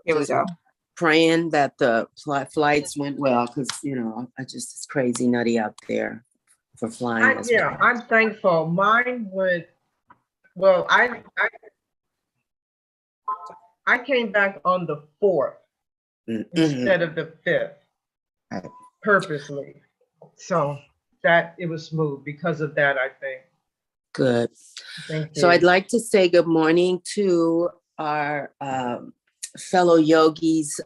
Here we just go. praying that the flights went well, because it's crazy nutty out there for flying as well. I'm thankful. Mine went well. I came back on the 4th instead of the 5th, right, purposely. So that it was smooth because of that, I think. Good. Thank you. So I'd like to say good morning to our fellow yogis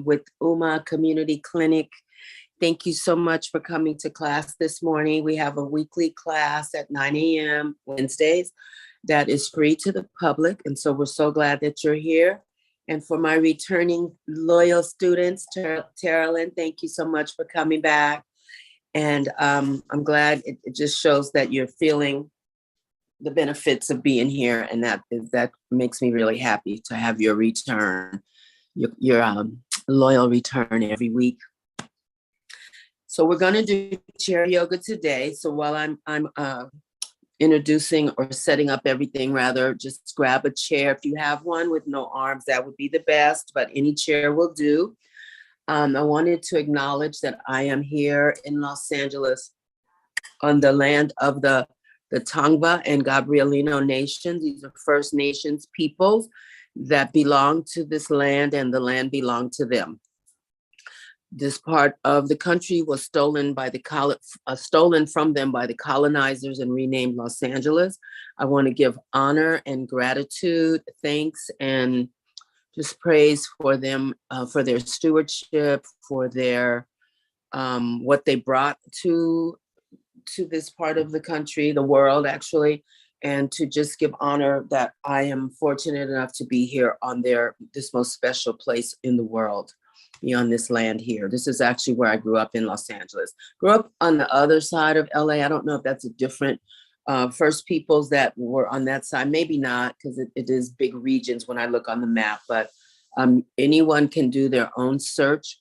with Uma Community Clinic. Thank you so much for coming to class this morning. We have a weekly class at 9 a.m. Wednesdays that is free to the public. And so we're so glad that you're here. And for my returning loyal students, Terralyn, thank you so much for coming back. And I'm glad it just shows that you're feeling the benefits of being here. And that makes me really happy to have your return, your loyal return every week. So we're going to do chair yoga today. So while I'm introducing or setting up everything, rather, just grab a chair. If you have one with no arms, that would be the best, but any chair will do. I wanted to acknowledge that I am here in Los Angeles on the land of the Tongva and Gabrielino nations. These are First Nations peoples that belong to this land, and the land belonged to them. This part of the country was stolen from them by the colonizers and renamed Los Angeles. I want to give honor and gratitude, thanks, and just praise for them, for their stewardship, for their what they brought to this part of the country, the world actually, and to just give honor that I am fortunate enough to be here on this most special place in the world. Be on this land here. This is actually where I grew up in Los Angeles. Grew up on the other side of LA. I don't know if that's a different First Peoples that were on that side. Maybe not, because it is big regions when I look on the map. But anyone can do their own search,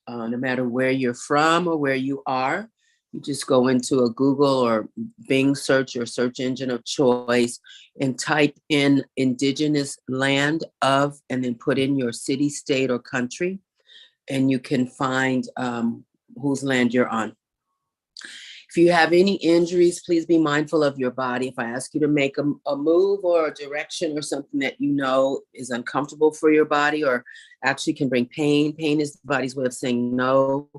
no matter where you're from or where you are. You just go into a Google or Bing search or search engine of choice and type in indigenous land of, and then put in your city, state, or country. And you can find whose land you're on. If you have any injuries, please be mindful of your body. If I ask you to make a move or a direction or something that you know is uncomfortable for your body or actually can bring pain, pain is the body's way of saying no,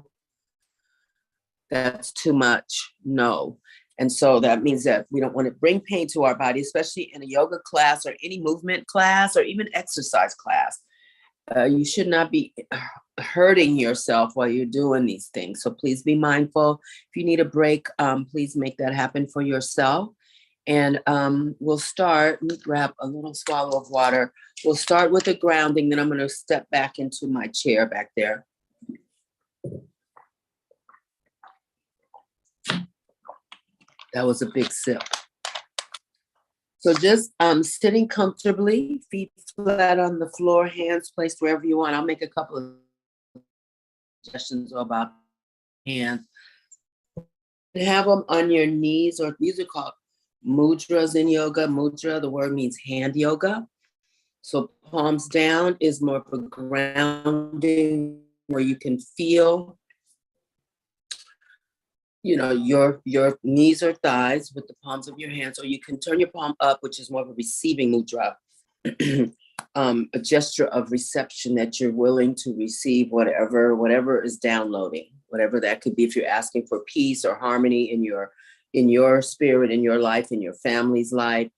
that's too much, no. And so that means that we don't want to bring pain to our body, especially in a yoga class or any movement class or even exercise class. You should not be hurting yourself while you're doing these things. So please be mindful. If you need a break, please make that happen for yourself. And we'll start, let me grab a little swallow of water. We'll start with the grounding, then I'm going to step back into my chair back there. That was a big sip. So just sitting comfortably, feet flat on the floor, hands placed wherever you want. I'll make a couple of suggestions about hands. Have them on your knees, or these are called mudras in yoga. Mudra, the word means hand yoga. So palms down is more of a grounding where you can feel, your knees or thighs with the palms of your hands, or you can turn your palm up, which is more of a receiving mudra, a gesture of reception that you're willing to receive whatever is downloading, whatever that could be. If you're asking for peace or harmony in your spirit, in your life, in your family's life,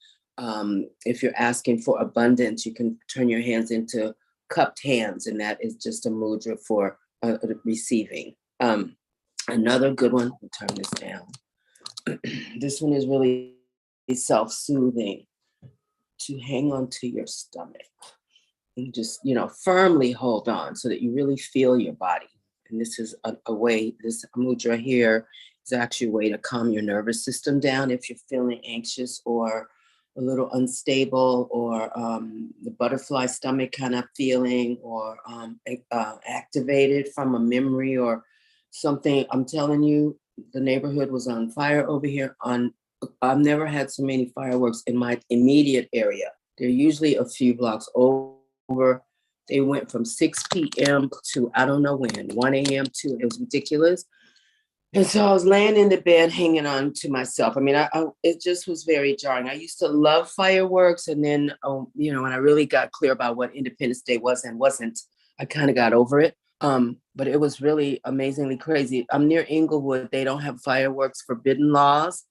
if you're asking for abundance, you can turn your hands into cupped hands, and that is just a mudra for receiving. Another good one, we'll turn this down. This one is really self-soothing, to hang on to your stomach and just, firmly hold on so that you really feel your body. And this is a way, this mudra here is actually a way to calm your nervous system down if you're feeling anxious or a little unstable, or the butterfly stomach kind of feeling, or activated from a memory or something. I'm telling you, the neighborhood was on fire over here. I've never had so many fireworks in my immediate area. They're usually a few blocks over, They went from 6 p.m. to I don't know when, 1 a.m. to, it was ridiculous. And so I was laying in the bed hanging on to myself. I mean, it just was very jarring. I used to love fireworks. And then, when I really got clear about what Independence Day was and wasn't, I kind of got over it. But it was really amazingly crazy. I'm near Inglewood. They don't have fireworks, forbidden laws.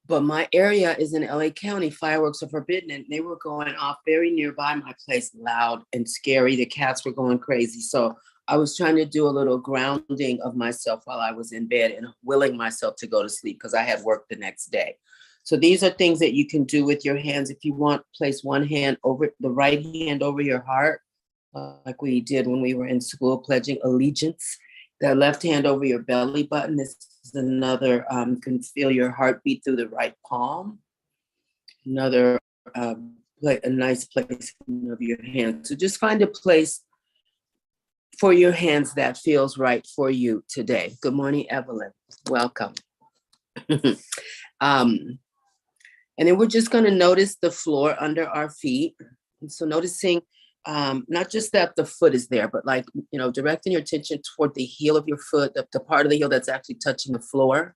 But my area is in LA County. Fireworks are forbidden. And they were going off very nearby my place, loud and scary. The cats were going crazy. So I was trying to do a little grounding of myself while I was in bed and willing myself to go to sleep because I had work the next day. So these are things that you can do with your hands. If you want, place one hand over the right hand over your heart, like we did when we were in school, pledging allegiance. The left hand over your belly button. This is another, you can feel your heartbeat through the right palm. Another, a nice place of your hand. So just find a place for your hands that feels right for you today. Good morning, Evelyn. Welcome. And then we're just going to notice the floor under our feet. And so noticing not just that the foot is there, but directing your attention toward the heel of your foot, the part of the heel that's actually touching the floor.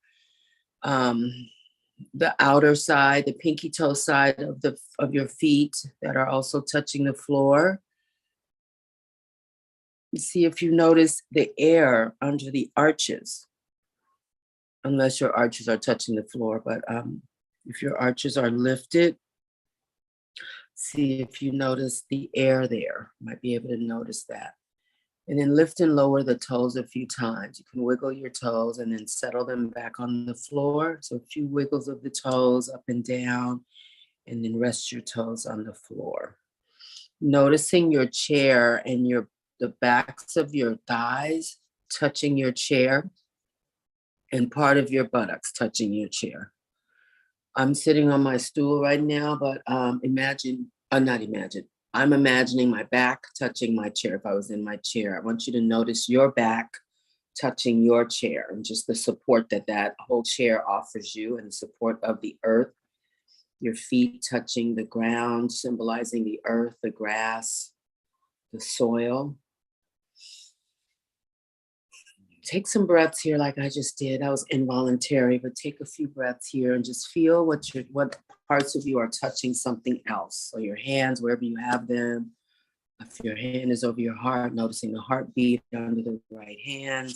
The outer side, the pinky toe side of your feet that are also touching the floor. See if you notice the air under the arches, unless your arches are touching the floor. But if your arches are lifted, see if you notice the air there. You might be able to notice that. And then lift and lower the toes a few times. You can wiggle your toes and then settle them back on the floor. So a few wiggles of the toes up and down, and then rest your toes on the floor. Noticing your chair and the backs of your thighs touching your chair and part of your buttocks touching your chair. I'm sitting on my stool right now, but I'm imagining my back touching my chair. If I was in my chair, I want you to notice your back touching your chair and just the support that whole chair offers you and the support of the earth. Your feet touching the ground, symbolizing the earth, the grass, the soil. Take some breaths here like I just did. That was involuntary, but take a few breaths here and just feel what parts of you are touching something else. So your hands, wherever you have them. If your hand is over your heart, noticing the heartbeat under the right hand.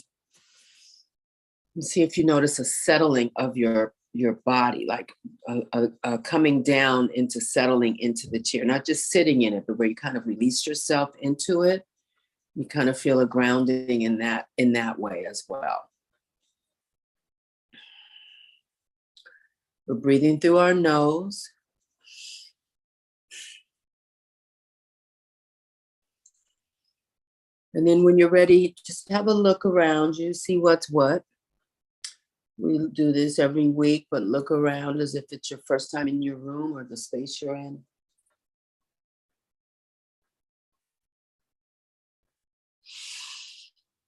And see if you notice a settling of your body, like a coming down into settling into the chair, not just sitting in it, but where you kind of release yourself into it. You kind of feel a grounding in that way as well. We're breathing through our nose. And then when you're ready, just have a look around you, see what's what. We do this every week, but look around as if it's your first time in your room or the space you're in.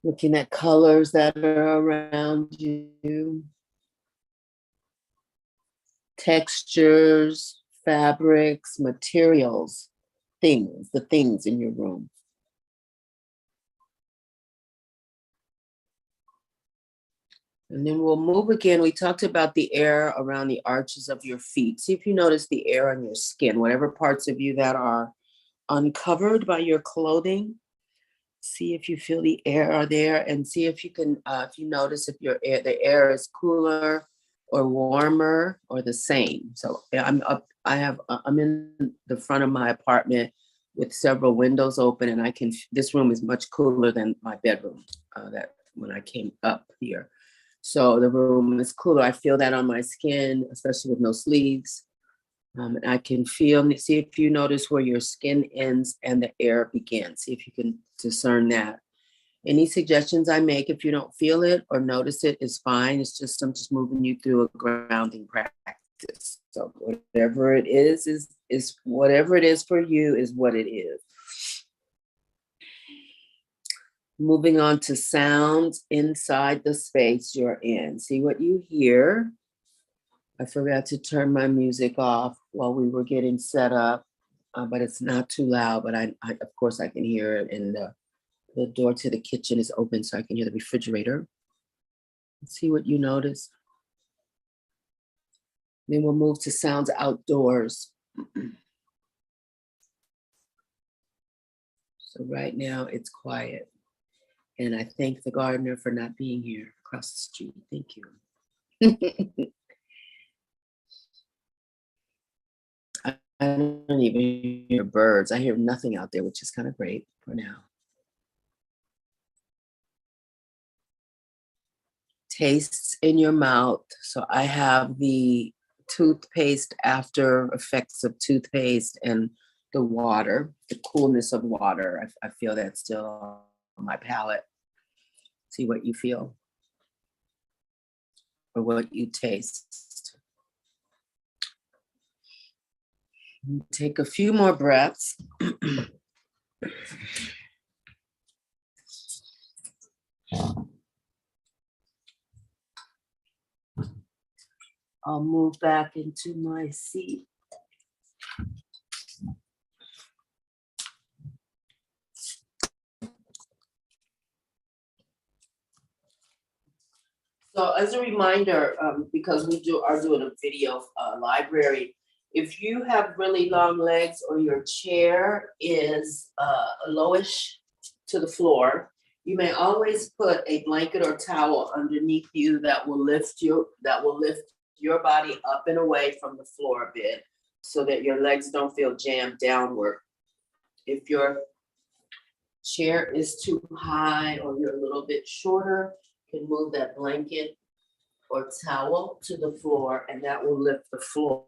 Looking at colors that are around you, textures, fabrics, materials, the things in your room. And then we'll move again. We talked about the air around the arches of your feet. See if you notice the air on your skin, whatever parts of you that are uncovered by your clothing. See if you feel the air are there, and see if you can, if you notice if the air is cooler or warmer or the same. So I'm in the front of my apartment with several windows open, and this room is much cooler than my bedroom that when I came up here. So the room is cooler. I feel that on my skin, especially with no sleeves. And I can see if you notice where your skin ends and the air begins. See if you can discern that. Any suggestions I make, if you don't feel it or notice it, is fine. It's just, I'm just moving you through a grounding practice. So whatever it is whatever it is for you is what it is. Moving on to sounds inside the space you're in. See what you hear. I forgot to turn my music off while we were getting set up. but it's not too loud, but I of course I can hear it, and the door to the kitchen is open, so I can hear the refrigerator. Let's see what you notice. Then we'll move to sounds outdoors. So right now it's quiet. And I thank the gardener for not being here across the street. Thank you. I don't even hear birds. I hear nothing out there, which is kind of great for now. Tastes in your mouth. So I have the toothpaste after effects of toothpaste and the water, the coolness of water. I feel that still on my palate. See what you feel or what you taste. Take a few more breaths. I'll move back into my seat. So as a reminder, because we are doing a video library, if you have really long legs or your chair is lowish to the floor, you may always put a blanket or towel underneath you that will lift your body up and away from the floor a bit so that your legs don't feel jammed downward. If your chair is too high or you're a little bit shorter, you can move that blanket or towel to the floor, and that will lift the floor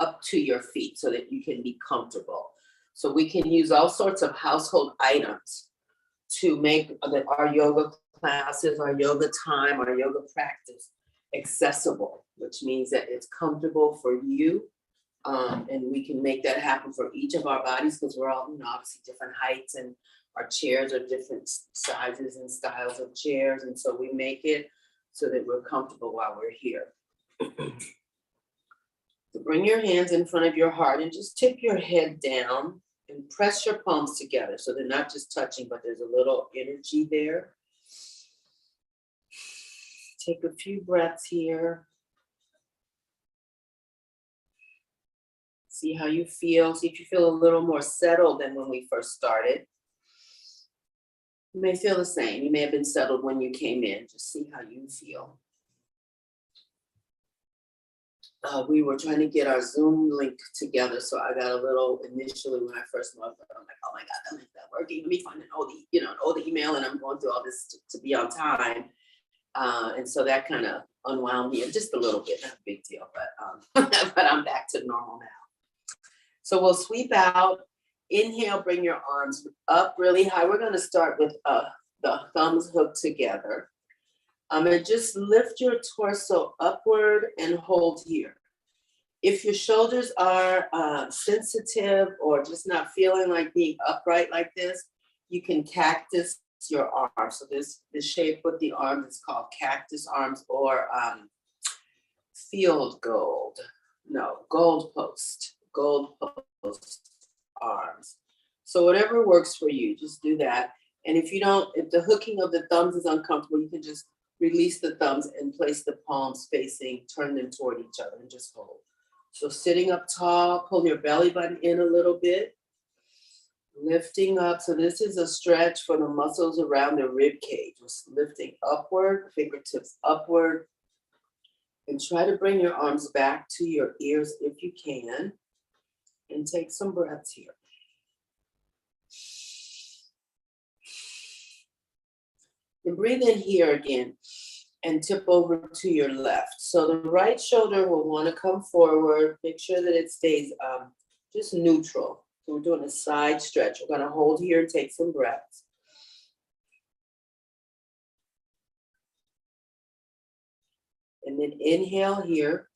up to your feet so that you can be comfortable. So we can use all sorts of household items to make our yoga classes, our yoga time, our yoga practice accessible, which means that it's comfortable for you. And we can make that happen for each of our bodies because we're all, obviously different heights, and our chairs are different sizes and styles of chairs. And so we make it so that we're comfortable while we're here. So bring your hands in front of your heart and just tip your head down and press your palms together so they're not just touching, but there's a little energy there. Take a few breaths here. See how you feel. See if you feel a little more settled than when we first started. You may feel the same. You may have been settled when you came in. Just see how you feel. We were trying to get our Zoom link together, so I got a little initially when I first logged on. I'm like, oh my God, that link's not working. Let me find an old email, and I'm going through all this to be on time. And so that kind of unwound me just a little bit. Not a big deal, but but I'm back to normal now. So we'll sweep out. Inhale, bring your arms up really high. We're going to start with the thumbs hooked together. And just lift your torso upward and hold here. If your shoulders are sensitive or just not feeling like being upright like this, you can cactus your arms. So this shape with the arms is called cactus arms or field gold. No, gold post arms. So whatever works for you, just do that. And if the hooking of the thumbs is uncomfortable, you can just release the thumbs and place the palms facing, turn them toward each other and just hold. So sitting up tall, pull your belly button in a little bit, lifting up. So this is a stretch for the muscles around the rib cage. Just lifting upward, fingertips upward, and try to bring your arms back to your ears if you can, and take some breaths here. And breathe in here again and tip over to your left. So the right shoulder will want to come forward. Make sure that it stays just neutral. So we're doing a side stretch. We're going to hold here and take some breaths. And then inhale here.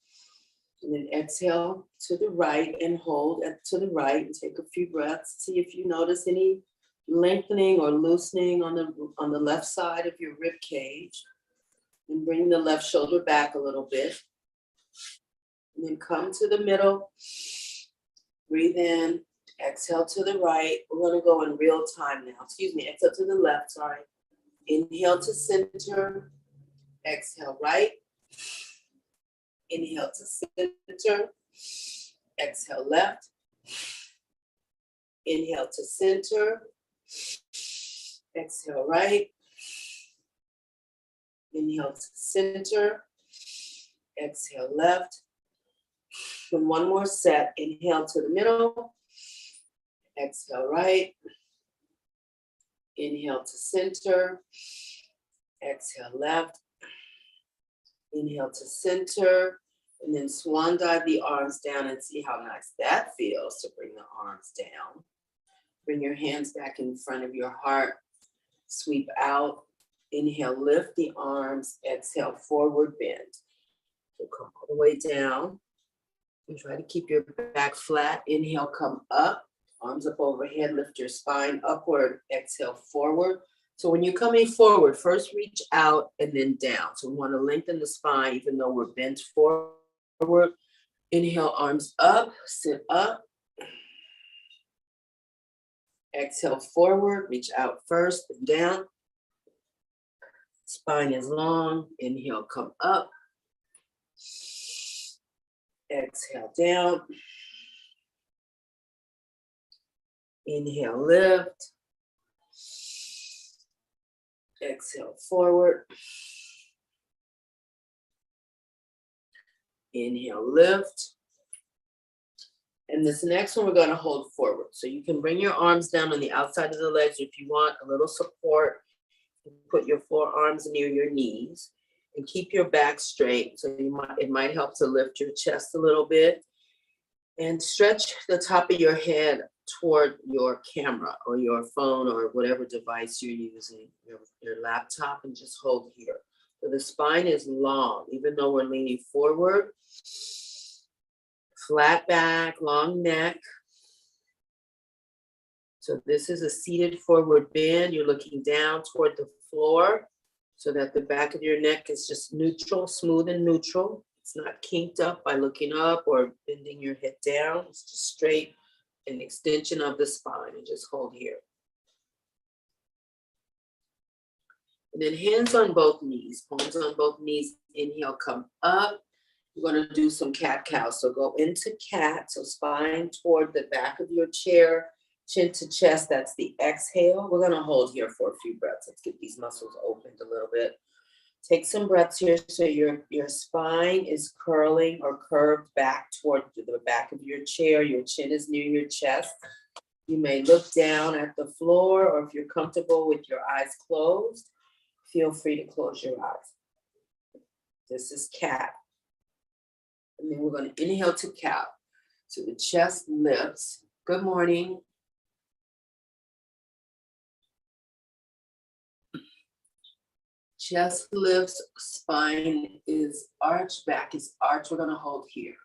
And then exhale to the right and hold to the right and take a few breaths. See if you notice any lengthening or loosening on the left side of your rib cage. And bring the left shoulder back a little bit. And then come to the middle. Breathe in, Exhale to the right. We're gonna go in real time now. Excuse me, exhale to the left, sorry. Inhale to center. Exhale right. Inhale to center. Exhale left. Inhale to center. Exhale right. Inhale to center. Exhale left. And one more set. Inhale to the middle. Exhale right. Inhale to center. Exhale left. Inhale to center. And then swan dive the arms down and see how nice that feels to bring the arms down. Bring your hands back in front of your heart. Sweep out. Inhale, lift the arms. Exhale, forward bend. So come all the way down. And try to keep your back flat. Inhale, come up. Arms up overhead. Lift your spine upward. Exhale, forward. So when you're coming forward, first reach out and then down. So we want to lengthen the spine even though we're bent forward. Inhale, arms up. Sit up. Exhale, forward. Reach out first and down. Spine is long. Inhale, come up. Exhale, down. Inhale, lift. Exhale, forward. Inhale, lift. And this next one we're going to hold forward. So you can bring your arms down on the outside of the legs if you want a little support. Put your forearms near your knees and keep your back straight. So it might help to lift your chest a little bit and stretch the top of your head toward your camera or your phone or whatever device you're using, your laptop, and just hold here. So the spine is long, even though we're leaning forward. Flat back, long neck. So this is a seated forward bend. You're looking down toward the floor so that the back of your neck is just neutral, smooth and neutral. It's not kinked up by looking up or bending your head down. It's just straight, an extension of the spine, and just hold here. And then hands on both knees, palms on both knees. Inhale, come up. We're going to do some cat-cow. So go into cat, so spine toward the back of your chair. Chin to chest, that's the exhale. We're gonna hold here for a few breaths. Let's get these muscles opened a little bit. Take some breaths here so your spine is curling or curved back toward the back of your chair. Your chin is near your chest. You may look down at the floor, or if you're comfortable with your eyes closed, feel free to close your eyes. This is cat. And then we're gonna inhale to cow. So the chest lifts. Good morning. Chest lifts, spine is arched, back is arched. We're gonna hold here.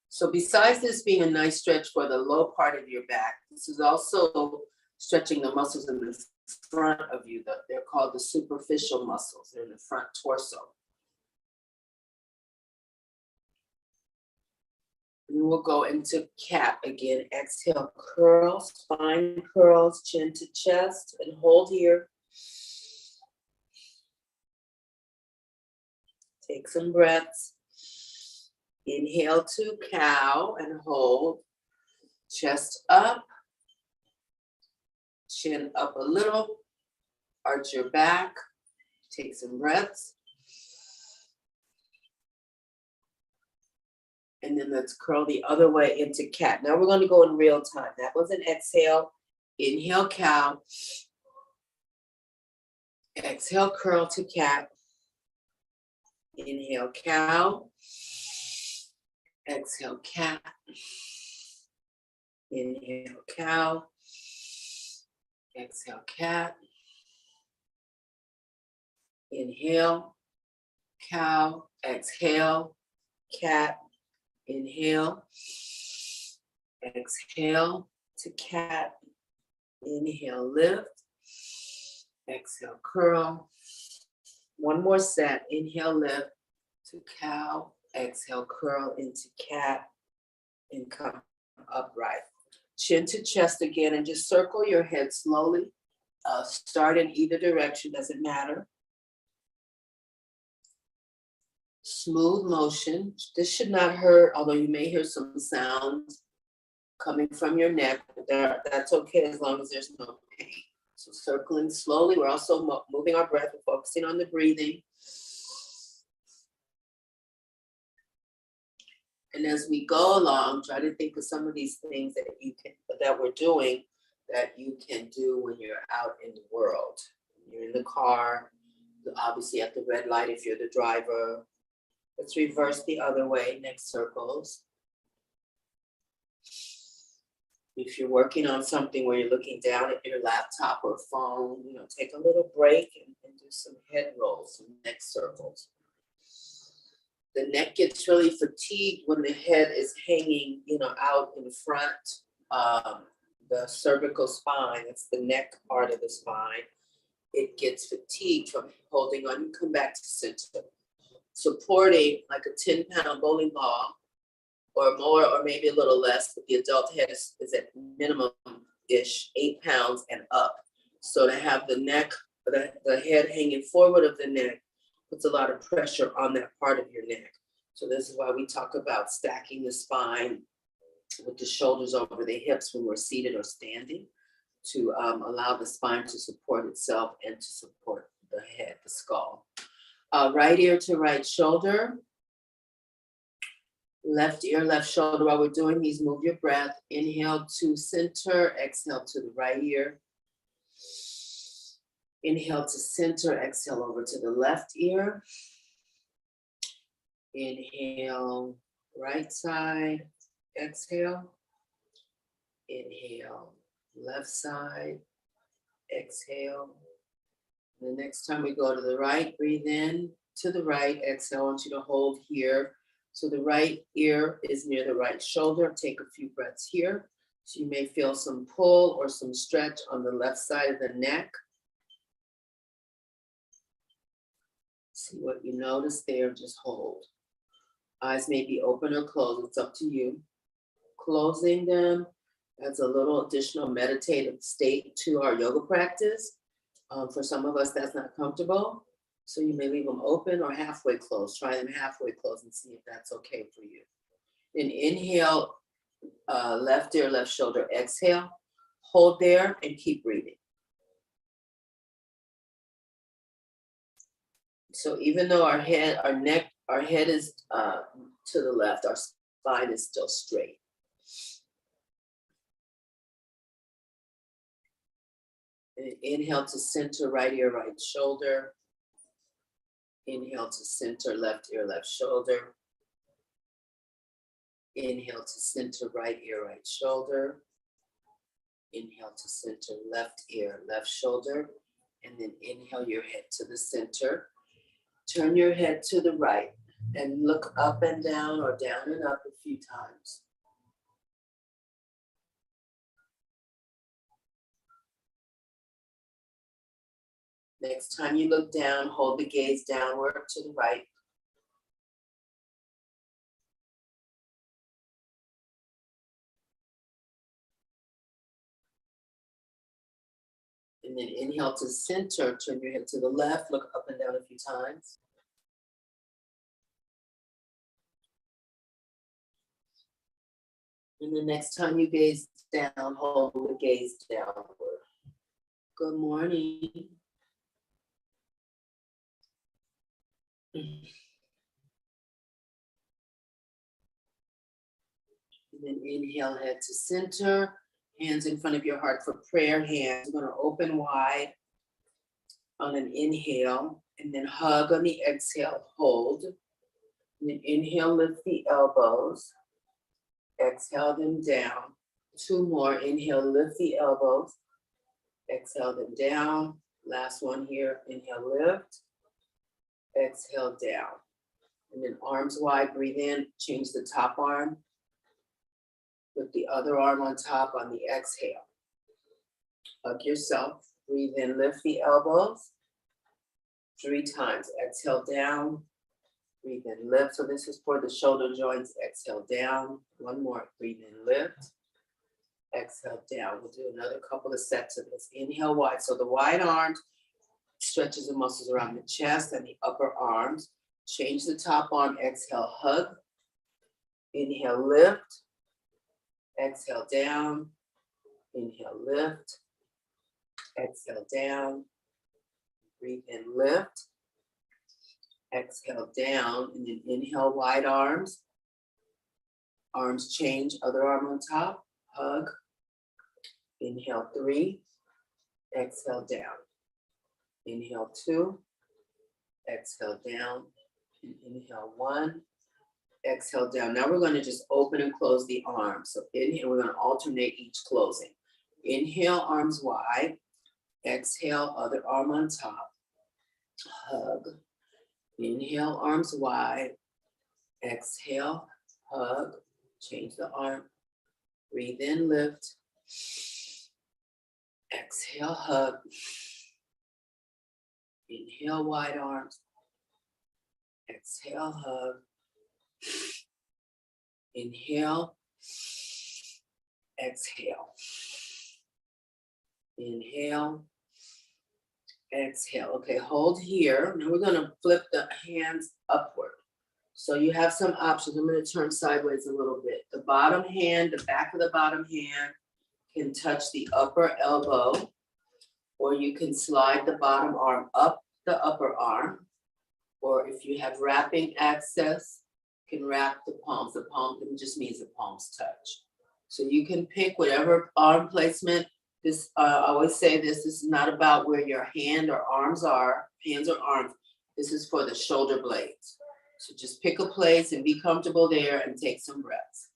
So besides this being a nice stretch for the low part of your back, this is also stretching the muscles in the front of you. They're called the superficial muscles. They're in the front torso. And we'll go into cat again. Exhale, curl, spine curls, chin to chest, and hold here. Take some breaths. Inhale to cow and hold. Chest up. Chin up a little. Arch your back. Take some breaths. And then let's curl the other way into cat. Now we're going to go in real time. That was an exhale. Inhale, cow. Exhale, curl to cat. Inhale, cow. Exhale, cat. Inhale, cow. Exhale, cat. Inhale, cow. Exhale, cat. Inhale. Exhale to cat. Inhale, lift. Exhale, curl. One more set. Inhale, lift to cow. Exhale, curl into cat and come upright. Chin to chest again, and just circle your head slowly. Start in either direction, doesn't matter. Smooth motion. This should not hurt, although you may hear some sounds coming from your neck, but that's okay as long as there's no pain. So circling slowly, we're also moving our breath, we're focusing on the breathing. And as we go along, try to think of some of these things that we're doing that you can do when you're out in the world. You're in the car, obviously at the red light if you're the driver. Let's reverse the other way, next circles. If you're working on something where you're looking down at your laptop or phone, take a little break and do some head rolls, some neck circles. The neck gets really fatigued when the head is hanging, out in front. The cervical spine, that's the neck part of the spine. It gets fatigued from holding on. You come back to center. Supporting like a 10-pound bowling ball or more, or maybe a little less, but the adult head is at minimum-ish 8 pounds and up. So to have the neck, the head hanging forward of the neck puts a lot of pressure on that part of your neck. So this is why we talk about stacking the spine with the shoulders over the hips when we're seated or standing, to allow the spine to support itself and to support the head, the skull. Right ear to right shoulder. Left ear, left shoulder. While we're doing these, move your breath. Inhale to center, exhale to the right ear. Inhale to center, exhale over to the left ear. Inhale, right side, exhale. Inhale, left side, exhale. The next time we go to the right, breathe in to the right, exhale. I want you to hold here. So the right ear is near the right shoulder. Take a few breaths here. So you may feel some pull or some stretch on the left side of the neck. See what you notice there, just hold. Eyes may be open or closed, it's up to you. Closing them adds a little additional meditative state to our yoga practice. For some of us, that's not comfortable. So you may leave them open or halfway closed. Try them halfway closed and see if that's okay for you. Then inhale, left ear, left shoulder, exhale. Hold there and keep breathing. So even though our head is to the left, our spine is still straight. And inhale to center, right ear, right shoulder. Inhale to center, left ear, left shoulder. Inhale to center, right ear, right shoulder. Inhale to center, left ear, left shoulder. And then inhale your head to the center. Turn your head to the right and look up and down or down and up a few times. Next time you look down, hold the gaze downward to the right. And then inhale to center, turn your head to the left, look up and down a few times. And the next time you gaze down, hold the gaze downward. Good morning. And then inhale, head to center, hands in front of your heart for prayer. Hands are going to open wide on an inhale, and then hug on the exhale, hold. And then inhale, lift the elbows. Exhale them down. 2 more. Inhale, lift the elbows. Exhale them down. Last one here. Inhale, lift. Exhale down. And then arms wide, breathe in, change the top arm. Put the other arm on top on the exhale. Hug yourself. Breathe in, lift the elbows. 3 times. Exhale down. Breathe in, lift. So this is for the shoulder joints. Exhale down. 1 more. Breathe in, lift. Exhale down. We'll do another couple of sets of this. Inhale wide. So the wide arms stretches the muscles around the chest and the upper arms. Change the top arm. Exhale, hug. Inhale, lift. Exhale down. Inhale, lift. Exhale down. Breathe in, lift. Exhale down, and then inhale, wide arms. Arms change, other arm on top, hug. Inhale, 3. Exhale down. Inhale, 2. Exhale down. And inhale, 1. Exhale down. Now we're going to just open and close the arms. So inhale, we're going to alternate each closing. Inhale, arms wide. Exhale, other arm on top, hug. Inhale, arms wide. Exhale, hug. Change the arm. Breathe in, lift. Exhale, hug. Inhale, wide arms. Exhale, hug. Inhale. Exhale. Inhale. Exhale. Okay, hold here. Now we're going to flip the hands upward. So you have some options. I'm going to turn sideways a little bit. The bottom hand, the back of the bottom hand can touch the upper elbow, or you can slide the bottom arm up the upper arm, or if you have wrapping access, you can wrap the palms. The palm just means the palms touch. So you can pick whatever arm placement. This, I always say this is not about where your hand or arms are, hands or arms. This is for the shoulder blades. So just pick a place and be comfortable there and take some breaths.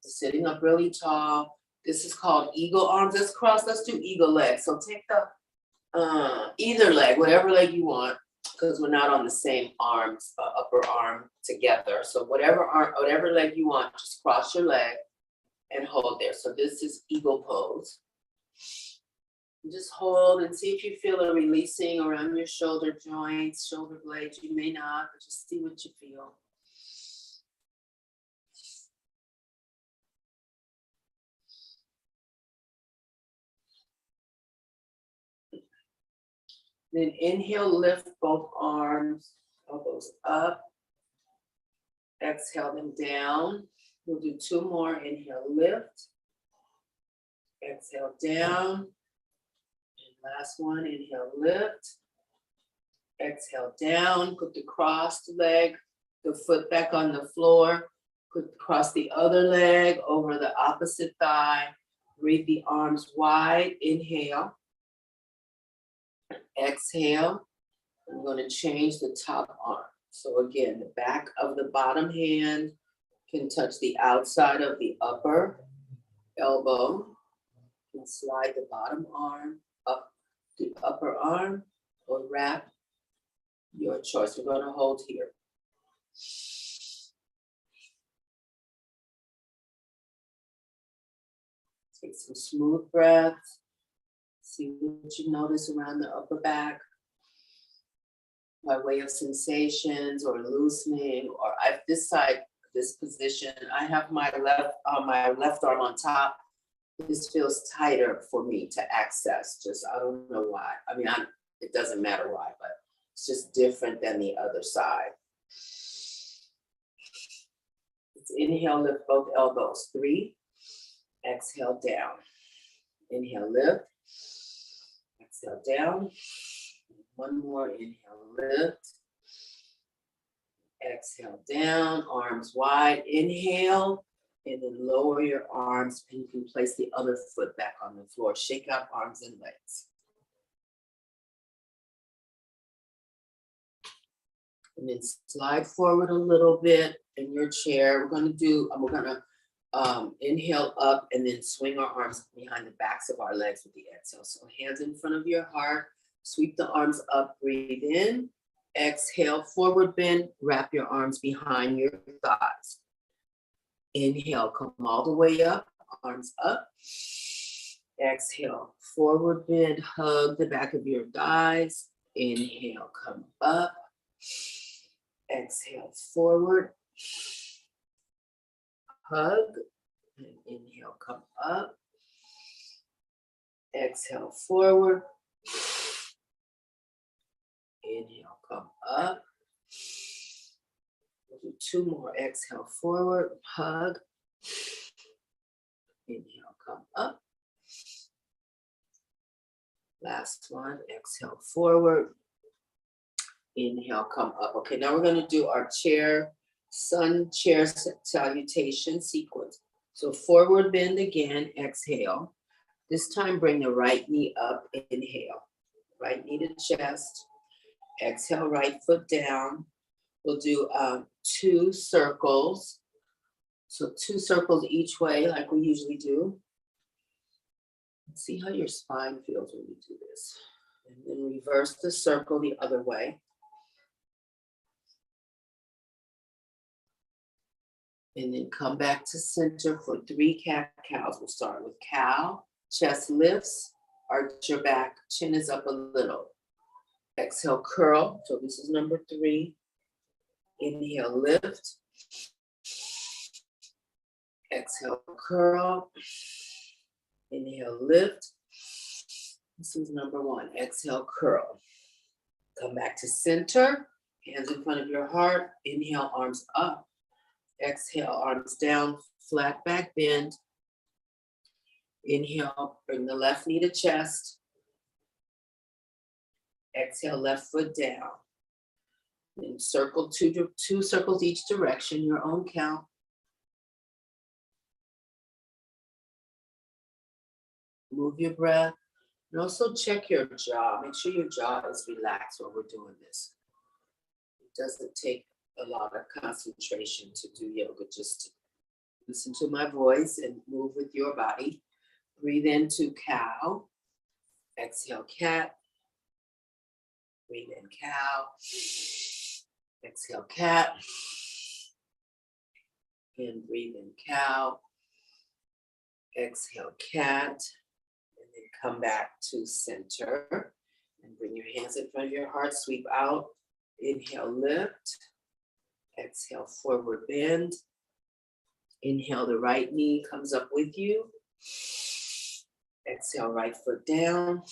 Sitting up really tall. This is called eagle arms. Let's cross, let's do eagle legs. So take the, either leg, whatever leg you want, because we're not on the same arms, upper arm together. So whatever leg you want, just cross your leg and hold there. So this is eagle pose. Just hold and see if you feel a releasing around your shoulder joints, shoulder blades. You may not, but just see what you feel. Then inhale, lift both arms, elbows up. Exhale them down. We'll do 2 more. Inhale, lift. Exhale down. And last one, inhale, lift. Exhale down. Put the crossed leg, the foot back on the floor. Cross the other leg over the opposite thigh. Breathe the arms wide. Inhale. Exhale. I'm going to change the top arm. So again, the back of the bottom hand can touch the outside of the upper elbow. You can slide the bottom arm up the upper arm or wrap, your choice. We're going to hold here. Take some smooth breaths. See what you notice around the upper back by way of sensations or loosening, or this side, this position, I have my left arm on top. This feels tighter for me to access. Just, I don't know why. I mean, it doesn't matter why, but it's just different than the other side. Let's inhale, lift both elbows. 3, exhale down. Inhale, lift. Exhale down. 1 more, inhale, lift. Exhale down, arms wide, inhale, and then lower your arms, and you can place the other foot back on the floor. Shake out arms and legs. And then slide forward a little bit in your chair. We're gonna inhale up and then swing our arms behind the backs of our legs with the exhale. So hands in front of your heart, sweep the arms up, breathe in. Exhale, forward bend, wrap your arms behind your thighs. Inhale, come all the way up, arms up. Exhale, forward bend, hug the back of your thighs. Inhale, come up. Exhale, forward. Hug. And inhale, come up. Exhale, forward. Inhale, come up. We'll do 2 more. Exhale, forward, hug. Inhale, come up. Last one, exhale, forward. Inhale, come up. Okay, now we're gonna do our sun chair salutation sequence. So forward bend again, exhale. This time bring the right knee up, inhale. Right knee to chest. Exhale, right foot down. We'll do 2 circles. So 2 circles each way like we usually do. See how your spine feels when you do this. And then reverse the circle the other way. And then come back to center for 3 cat-cows. We'll start with cow, chest lifts, arch your back, chin is up a little. Exhale, curl. So this is number 3. Inhale, lift. Exhale, curl. Inhale, lift. This is number 1. Exhale, curl. Come back to center. Hands in front of your heart. Inhale, arms up. Exhale, arms down, flat back bend. Inhale, bring the left knee to chest. Exhale, left foot down. Then circle 2 circles each direction, your own count. Move your breath. And also check your jaw. Make sure your jaw is relaxed while we're doing this. It doesn't take a lot of concentration to do yoga. Just listen to my voice and move with your body. Breathe into cow. Exhale, cat. Breathe in cow. Exhale, cat. And breathe in cow. Exhale, cat. And then come back to center. And bring your hands in front of your heart. Sweep out. Inhale, lift. Exhale, forward bend. Inhale, the right knee comes up with you. Exhale, right foot down.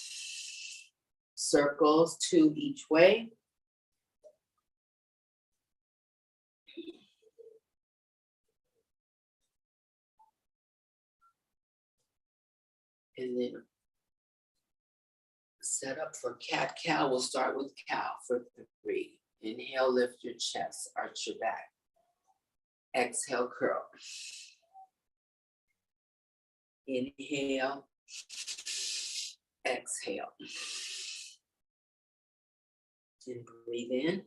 Circles 2 each way. And then set up for cat-cow. We'll start with cow for 3. Inhale, lift your chest, arch your back. Exhale, curl. Inhale, exhale. And breathe in,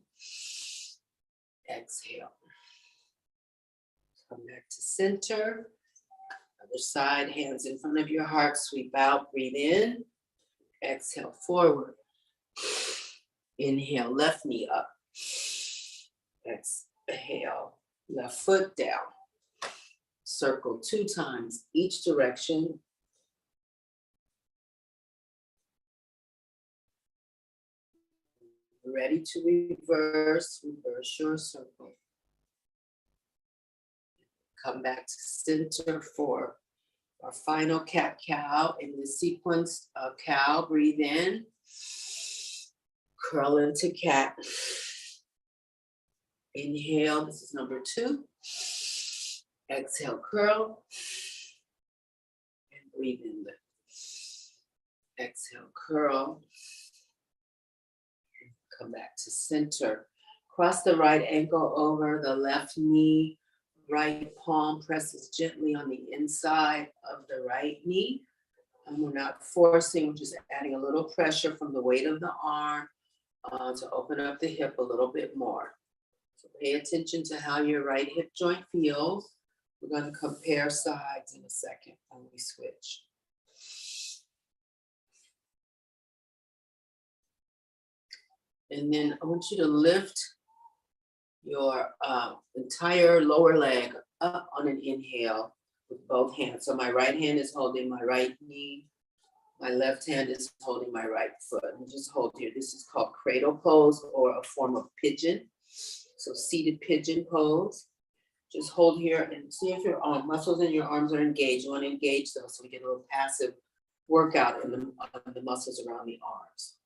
exhale. Come back to center. Other side, hands in front of your heart, sweep out, breathe in. Exhale, forward. Inhale, left knee up. Exhale, left foot down. Circle 2 times each direction. Ready to reverse your circle. Come back to center for our final cat-cow. In the sequence of cow, breathe in. Curl into cat. Inhale, this is number 2. Exhale, curl. And breathe in, lift. Exhale, curl. Come back to center. Cross the right ankle over the left knee. Right palm presses gently on the inside of the right knee. And we're not forcing, we're just adding a little pressure from the weight of the arm to open up the hip a little bit more. So pay attention to how your right hip joint feels. We're going to compare sides in a second when we switch. And then I want you to lift your entire lower leg up on an inhale with both hands. So my right hand is holding my right knee. My left hand is holding my right foot. And just hold here. This is called cradle pose or a form of pigeon. So seated pigeon pose. Just hold here and see if your muscles in your arms are engaged. You want to engage those so we get a little passive workout in the muscles around the arms.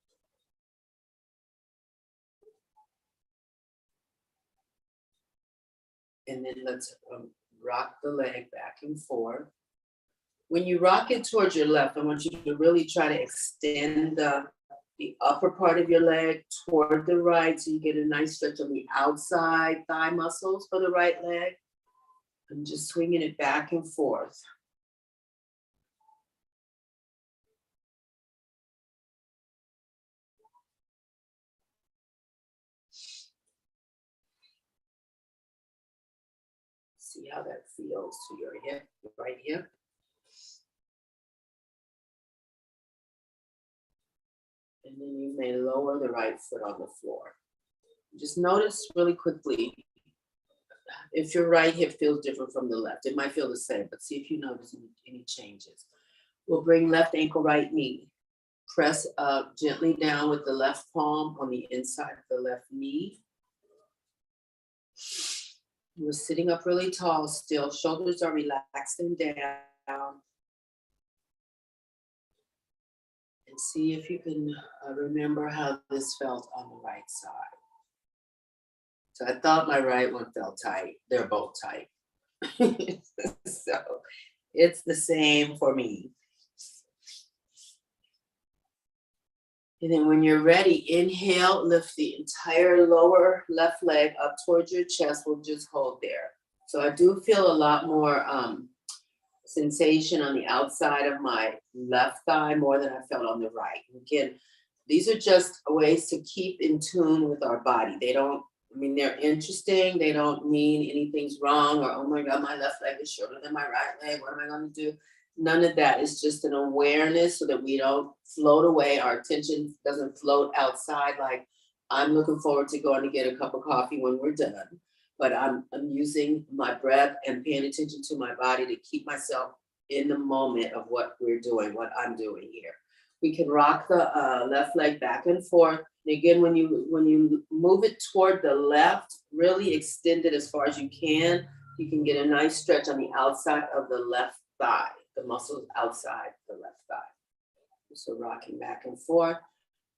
And then let's rock the leg back and forth. When you rock it towards your left, I want you to really try to extend the upper part of your leg toward the right so you get a nice stretch on the outside thigh muscles for the right leg. And just swinging it back and forth. See how that feels to your hip, your right hip. And then you may lower the right foot on the floor. Just notice really quickly if your right hip feels different from the left. It might feel the same, but see if you notice any changes. We'll bring left ankle, right knee. Press up gently down with the left palm on the inside of the left knee. We're sitting up really tall still. Shoulders are relaxed and down. And see if you can remember how this felt on the right side. So I thought my right one felt tight. They're both tight. So it's the same for me. And then when you're ready, inhale, lift the entire lower left leg up towards your chest. We'll just hold there. So I do feel a lot more sensation on the outside of my left thigh more than I felt on the right. Again, these are just ways to keep in tune with our body. They don't, I mean, they're interesting. They don't mean anything's wrong or, oh my God, my left leg is shorter than my right leg. What am I going to do? None of that. It's just an awareness so that we don't float away. Our attention doesn't float outside like I'm looking forward to going to get a cup of coffee when we're done. But I'm using my breath and paying attention to my body to keep myself in the moment of what we're doing, what I'm doing here. We can rock the left leg back and forth. And again, when you move it toward the left, really extend it as far as you can. You can get a nice stretch on the outside of the left thigh, the muscles outside the left thigh. So rocking back and forth,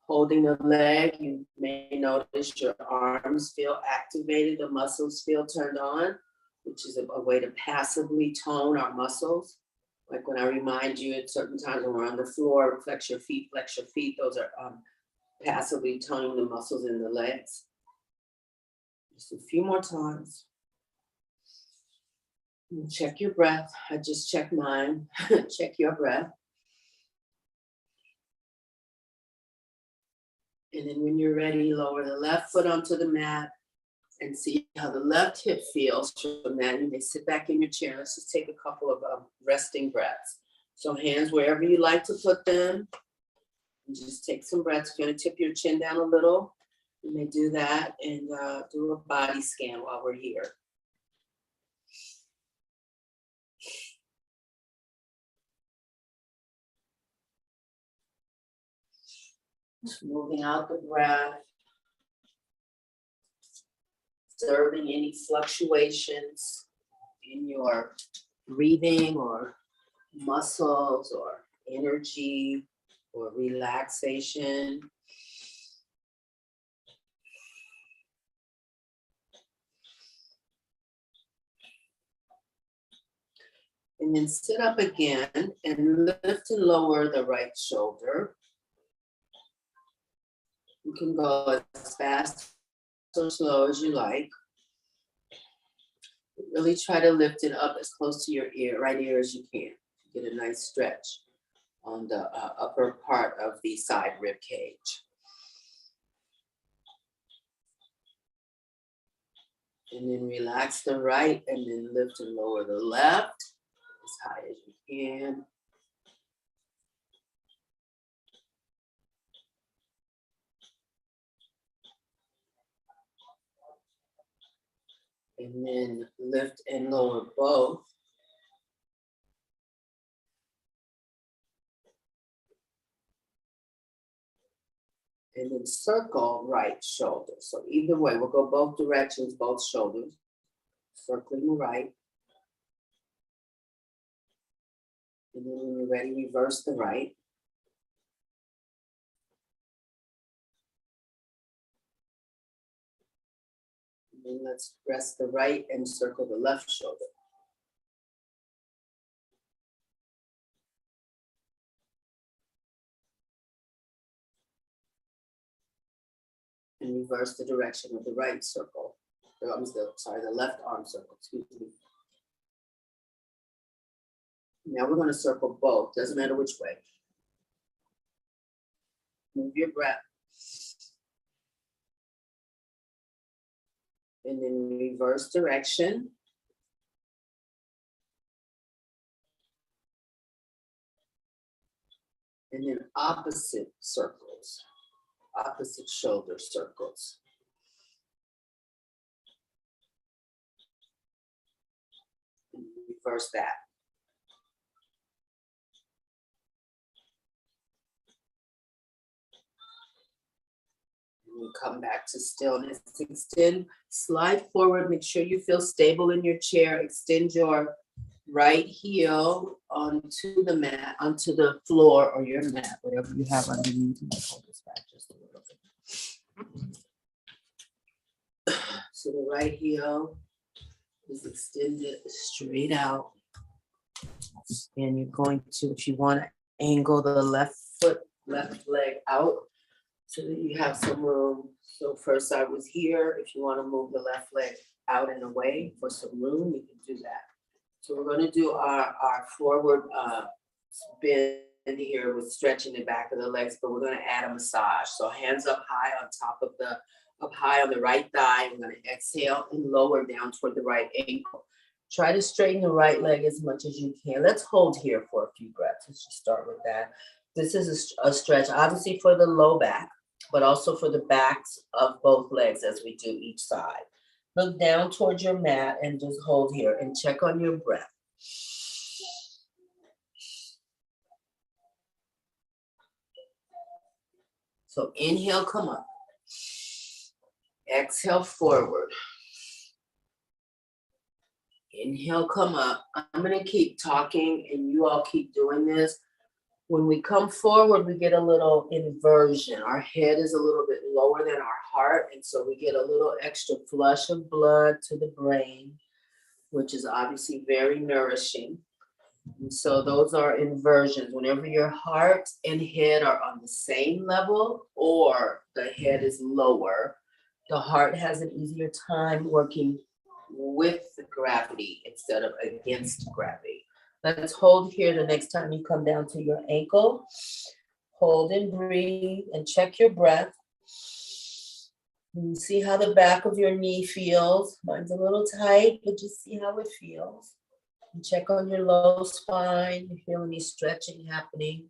holding the leg. You may notice your arms feel activated, the muscles feel turned on, which is a way to passively tone our muscles. Like when I remind you at certain times when we're on the floor, flex your feet, those are passively toning the muscles in the legs. Just a few more times. And check your breath. I just checked mine. Check your breath. And then when you're ready, lower the left foot onto the mat and see how the left hip feels from that. You may sit back in your chair. Let's just take a couple of resting breaths. So hands wherever you like to put them. And just take some breaths. If you're going to tip your chin down a little, you may do that and do a body scan while we're here. Just moving out the breath. Observing any fluctuations in your breathing or muscles or energy or relaxation. And then sit up again and lift and lower the right shoulder. You can go as fast or slow as you like. Really try to lift it up as close to your ear, right ear as you can. Get a nice stretch on the upper part of the side rib cage. And then relax the right and then lift and lower the left as high as you can. And then lift and lower both. And then circle right shoulder. So either way, we'll go both directions, both shoulders. circling the right. And then when you're ready, reverse the right. And then let's rest the right and circle the left shoulder. And reverse the direction of the right circle. The left arm circle, excuse me. Now we're going to circle both, doesn't matter which way. Move your breath. And then reverse direction. And then opposite circles, opposite shoulder circles. And reverse that. And you come back to stillness. Extend, slide forward, make sure you feel stable in your chair. Extend your right heel onto the mat, onto the floor or your mat, whatever you have underneath. Hold this back just a little bit. So the right heel is extended straight out. And you're going to, if you want to angle the left leg out so that you have some room. So first I was here. If you want to move the left leg out and away for some room, you can do that. So we're going to do our forward bend here with stretching the back of the legs, but we're going to add a massage. So hands up high on top of up high on the right thigh. We're going to exhale and lower down toward the right ankle. Try to straighten the right leg as much as you can. Let's hold here for a few breaths. Let's just start with that. This is a stretch, obviously for the low back, but also for the backs of both legs as we do each side. Look down towards your mat and just hold here and check on your breath. So inhale, come up. Exhale, forward. Inhale, come up. I'm going to keep talking and you all keep doing this. When we come forward, we get a little inversion. Our head is a little bit lower than our heart, and so we get a little extra flush of blood to the brain, which is obviously very nourishing. And so those are inversions. Whenever your heart and head are on the same level or the head is lower, the heart has an easier time working with gravity instead of against gravity. Let's hold here the next time you come down to your ankle. Hold and breathe and check your breath. And see how the back of your knee feels. Mine's a little tight, but just see how it feels. And check on your low spine. You feel any stretching happening.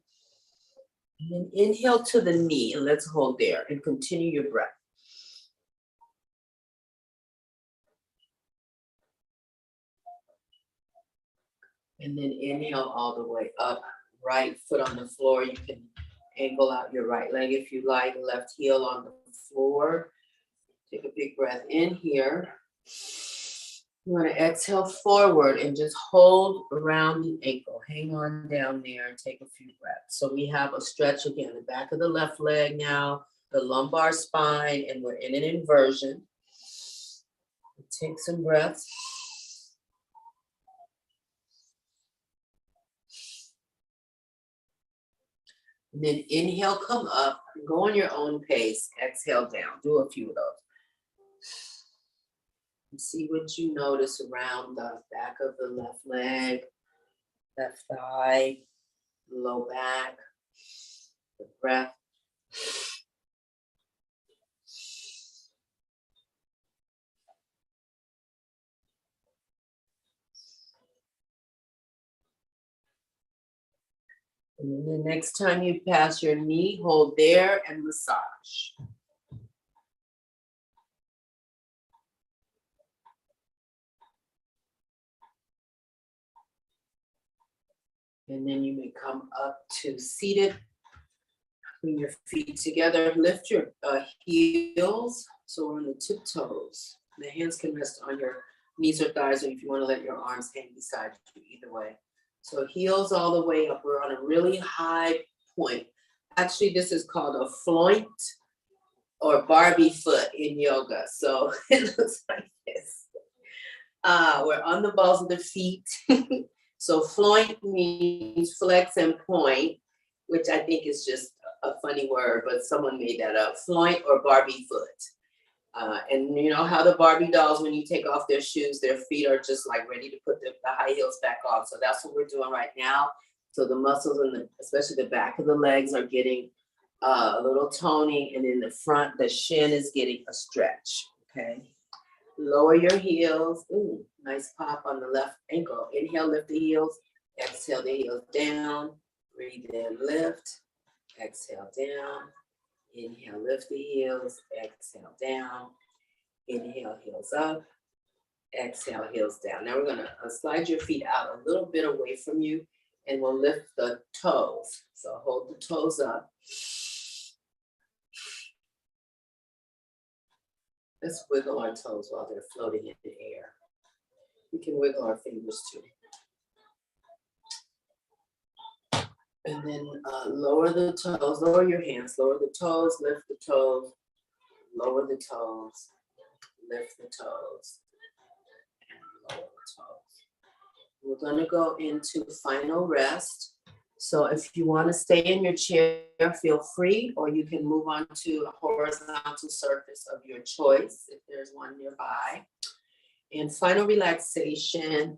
And then inhale to the knee and let's hold there and continue your breath. And then inhale all the way up, right foot on the floor. You can angle out your right leg if you like, left heel on the floor. Take a big breath in here. You want to exhale forward and just hold around the ankle. Hang on down there and take a few breaths. So we have a stretch again, the back of the left leg now, the lumbar spine, and we're in an inversion. Take some breaths. And then inhale, come up, go on your own pace, exhale down. Do a few of those. And see what you notice around the back of the left leg, left thigh, low back, the breath. And then the next time you pass your knee, hold there and massage. And then you may come up to seated. Bring your feet together. Lift your heels. So we're on the tiptoes. The hands can rest on your knees or thighs, or if you want to let your arms hang beside you, either way. So heels all the way up. We're on a really high point. Actually, this is called a floint or Barbie foot in yoga. So it looks like this. We're on the balls of the feet. So floint means flex and point, which I think is just a funny word, but someone made that up. Floint or Barbie foot. And you know how the Barbie dolls, when you take off their shoes, their feet are just like ready to put the high heels back on. So that's what we're doing right now. So the muscles in especially the back of the legs are getting a little toning, and in the front, the shin is getting a stretch, okay? Lower your heels. Ooh, nice pop on the left ankle. Inhale, lift the heels. Exhale the heels down. Breathe in, lift. Exhale down. Inhale, lift the heels. Exhale down. Inhale, heels up. Exhale, heels down. Now we're gonna slide your feet out a little bit away from you, and we'll lift the toes. So hold the toes up. Let's wiggle our toes while they're floating in the air. We can wiggle our fingers too. And then lower the toes, lower your hands, lower the toes, lift the toes, lower the toes, lift the toes, and lower the toes. We're gonna go into final rest. So if you wanna stay in your chair, feel free, or you can move on to a horizontal surface of your choice, if there's one nearby. And final relaxation,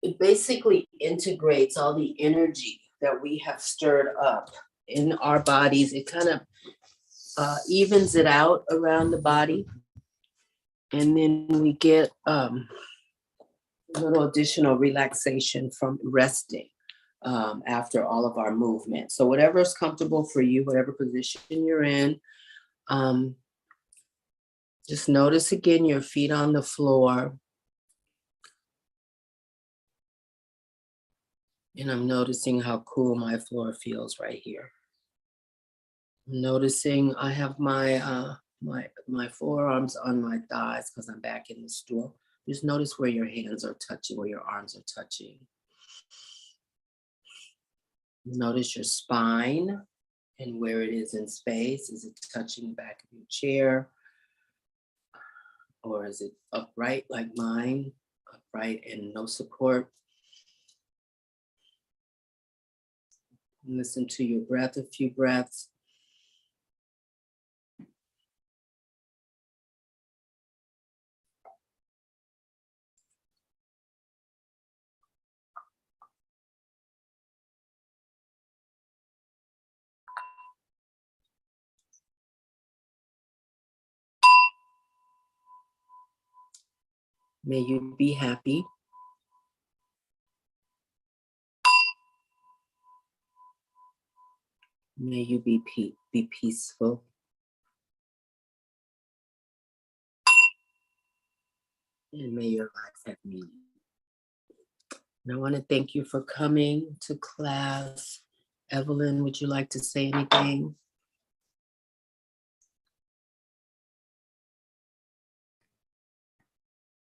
it basically integrates all the energy that we have stirred up in our bodies. It kind of evens it out around the body. And then we get a little additional relaxation from resting after all of our movement. So whatever is comfortable for you, whatever position you're in, just notice again your feet on the floor. And I'm noticing how cool my floor feels right here. I'm noticing I have my my forearms on my thighs because I'm back in the stool. Just notice where your hands are touching, where your arms are touching. Notice your spine and where it is in space. Is it touching the back of your chair? Or is it upright like mine? Upright and no support? Listen to your breath, a few breaths. May you be happy. May you be peaceful. And may your life have meaning. And I want to thank you for coming to class. Evelyn, would you like to say anything?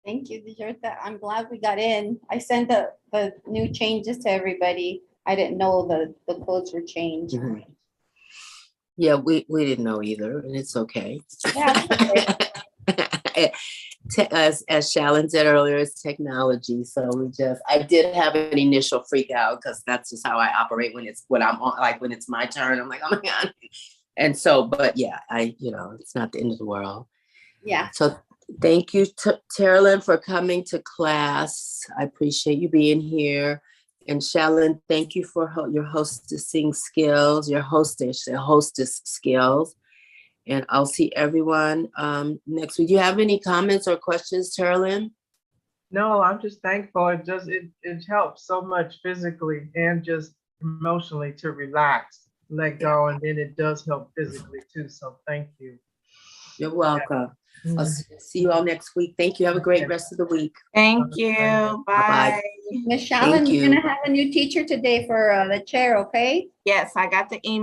Thank you, DeJur. I'm glad we got in. I sent the new changes to everybody. I didn't know the codes were changed. Mhm. Yeah, we didn't know either, and it's okay. Yeah, As Shalyn said earlier, it's technology. So I did have an initial freak out because that's just how I operate when I'm on, like when it's my turn. I'm like, oh my God. And so, but yeah, it's not the end of the world. yeah. So thank you, Terilyn, for coming to class. I appreciate you being here. And Shalyn, thank you for your hostessing skills, your hostess skills. And I'll see everyone next week. Do you have any comments or questions, Terilyn? No, I'm just thankful. It helps so much physically and just emotionally to relax, let go, and then it does help physically too. So thank you. You're welcome. I'll see you all next week. Thank you. Have a great rest of the week. Thank you. Bye-bye. Bye. Miss Shalyn, Thank you're gonna you. have a new teacher today for the chair, okay? Yes, I got the email.